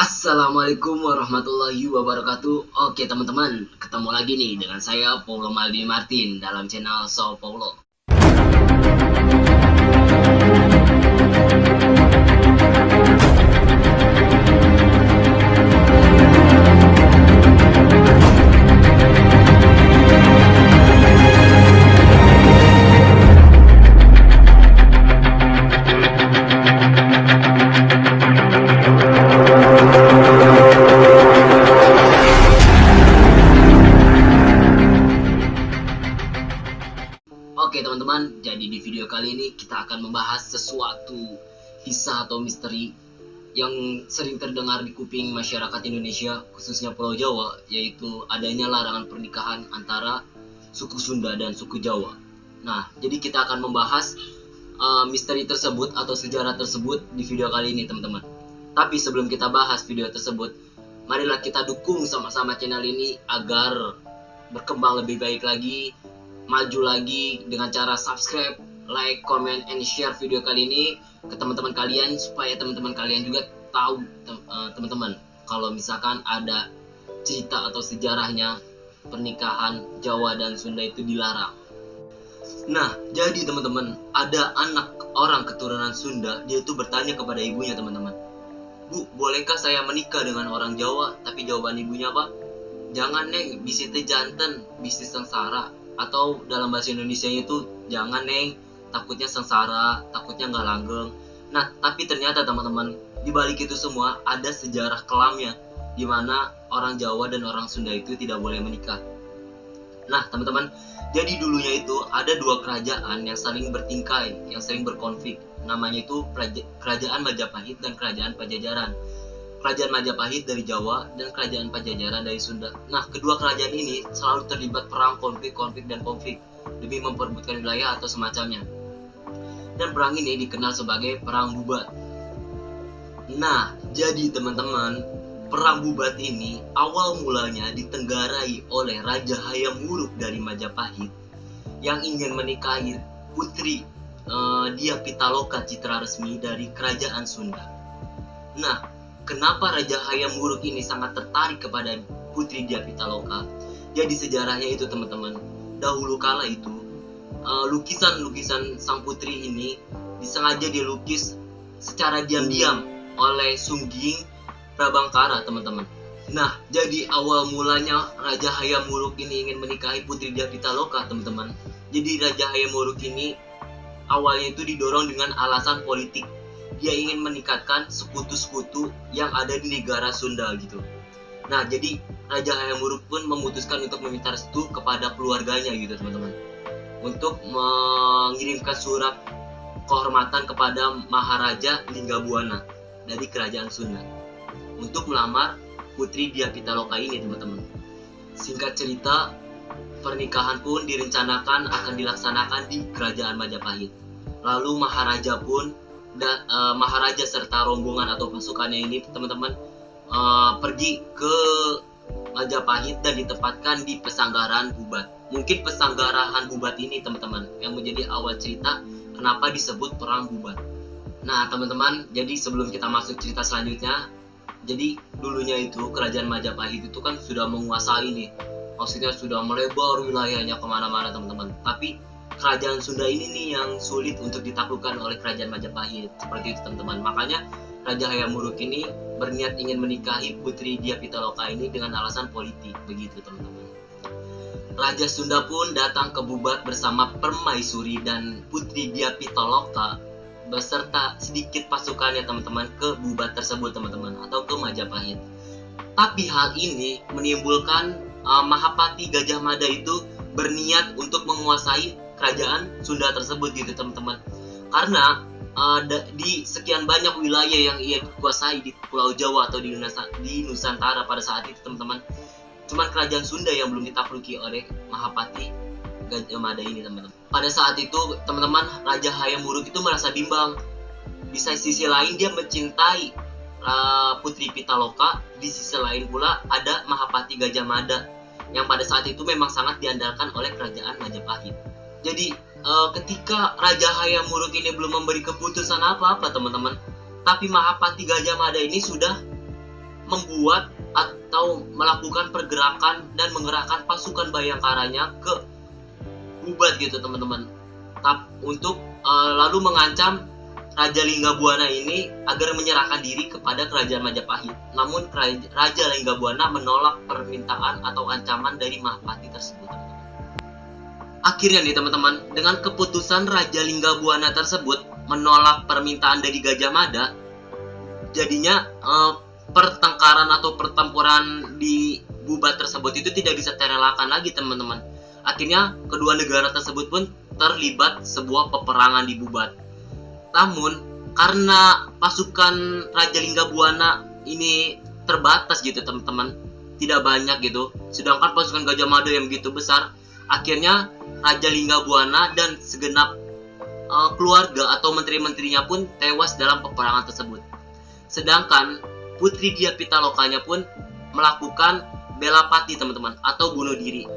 Assalamualaikum warahmatullahi wabarakatuh. Oke teman-teman, ketemu lagi nih dengan saya Paulo Maldi Martin dalam channel So Paulo. Oke teman-teman, jadi di video kali ini kita akan membahas sesuatu kisah atau misteri yang sering terdengar di kuping masyarakat Indonesia, khususnya Pulau Jawa, yaitu adanya larangan pernikahan antara suku Sunda dan suku Jawa. Nah, jadi kita akan membahas misteri tersebut atau sejarah tersebut di video kali ini teman-teman. Tapi sebelum kita bahas video tersebut, marilah kita dukung sama-sama channel ini agar berkembang lebih baik lagi, maju lagi dengan cara subscribe, like, comment, and share video kali ini ke teman-teman kalian supaya teman-teman kalian juga tahu teman-teman kalau misalkan ada cerita atau sejarahnya pernikahan Jawa dan Sunda itu dilarang. Nah, jadi teman-teman, ada anak orang keturunan Sunda, dia itu bertanya kepada ibunya teman-teman, "Bu, bolehkah saya menikah dengan orang Jawa?" Tapi jawaban ibunya apa? "Jangan neng, bisi teh janten, bisi sengsara." Atau dalam bahasa Indonesia itu, "Jangan neng, takutnya sengsara, takutnya nggak langgeng." Nah, tapi ternyata teman-teman, di balik itu semua ada sejarah kelamnya, di mana orang Jawa dan orang Sunda itu tidak boleh menikah. Nah teman-teman, jadi dulunya itu ada dua kerajaan yang saling bertingkai, yang sering berkonflik. Namanya itu Kerajaan Majapahit dan Kerajaan Pajajaran. Kerajaan Majapahit dari Jawa dan Kerajaan Pajajaran dari Sunda. Nah, kedua kerajaan ini selalu terlibat perang, konflik demi memperebutkan wilayah atau semacamnya. Dan perang ini dikenal sebagai Perang Bubat. Nah, jadi teman-teman, Perang Bubat ini awal mulanya ditenggarai oleh Raja Hayam Wuruk dari Majapahit yang ingin menikahi putri Dia Pitaloka Citra Resmi dari Kerajaan Sunda. Nah, kenapa Raja Hayam Wuruk ini sangat tertarik kepada putri Dia Pitaloka? Jadi sejarahnya itu teman-teman, dahulu kala itu lukisan-lukisan sang putri ini disengaja dilukis secara diam-diam oleh Sungging Prabangkara teman-teman. Nah, jadi awal mulanya Raja Hayam Wuruk ini ingin menikahi putri Dia Pitaloka teman-teman. Jadi Raja Hayam Wuruk ini awalnya itu didorong dengan alasan politik. Dia ingin menikahkan sekutu-sekutu yang ada di negara Sunda gitu. Nah, jadi Raja Hayam Wuruk pun memutuskan untuk meminta restu kepada keluarganya gitu teman-teman, untuk mengirimkan surat kehormatan kepada Maharaja Linggabuana dari Kerajaan Sunda untuk melamar putri Dia Pitaloka ini teman-teman. Singkat cerita, pernikahan pun direncanakan akan dilaksanakan di Kerajaan Majapahit. Lalu Maharaja serta rombongan atau pasukannya ini teman-teman pergi ke Majapahit dan ditempatkan di Pesanggarahan Bubat. Mungkin Pesanggarahan Bubat ini teman-teman yang menjadi awal cerita kenapa disebut Perang Bubat. Nah teman-teman, jadi sebelum kita masuk cerita selanjutnya, jadi dulunya itu Kerajaan Majapahit itu kan sudah menguasai nih, maksudnya sudah melebar wilayahnya kemana-mana teman-teman. Tapi Kerajaan Sunda ini nih yang sulit untuk ditaklukkan oleh Kerajaan Majapahit, seperti itu teman-teman. Makanya Raja Hayam Wuruk ini berniat ingin menikahi putri Dia Pitaloka ini dengan alasan politik, begitu teman-teman. Raja Sunda pun datang ke Bubat bersama permaisuri dan putri Dia Pitaloka beserta sedikit pasukannya teman-teman ke Bubat tersebut teman-teman, atau ke Majapahit. Tapi hal ini menimbulkan Mahapati Gajah Mada itu berniat untuk menguasai kerajaan Sunda tersebut gitu teman-teman. Karena di sekian banyak wilayah yang ia kuasai di Pulau Jawa atau di Nusantara pada saat itu teman-teman, cuman kerajaan Sunda yang belum ditakluki oleh Mahapati Gajah Mada ini teman-teman. Pada saat itu teman-teman, Raja Hayam Wuruk itu merasa bimbang. Di sisi lain dia mencintai putri Pitaloka, di sisi lain pula ada Mahapati Gajah Mada yang pada saat itu memang sangat diandalkan oleh Kerajaan Majapahit. Jadi ketika Raja Hayam Wuruk ini belum memberi keputusan apa-apa teman-teman, tapi Mahapati Gajah Mada ini sudah membuat atau melakukan pergerakan dan mengerahkan pasukan Bayangkaranya ke Bubat gitu teman-teman, untuk lalu mengancam Raja Linggabuana ini agar menyerahkan diri kepada kerajaan Majapahit. Namun Raja Linggabuana menolak permintaan atau ancaman dari Mahapati tersebut. Akhirnya nih teman-teman, dengan keputusan Raja Linggabuana tersebut menolak permintaan dari Gajah Mada, jadinya pertengkaran atau pertempuran di Bubat tersebut itu tidak bisa terelakkan lagi teman-teman. Akhirnya kedua negara tersebut pun terlibat sebuah peperangan di Bubat. Namun karena pasukan Raja Linggabuana ini terbatas gitu teman-teman, tidak banyak gitu, sedangkan pasukan Gajah Mada yang begitu besar, akhirnya Raja Linggabuana dan segenap keluarga atau menteri-menterinya pun tewas dalam peperangan tersebut. Sedangkan Putri Dia Pitalokanya pun melakukan bela pati teman-teman, atau bunuh diri.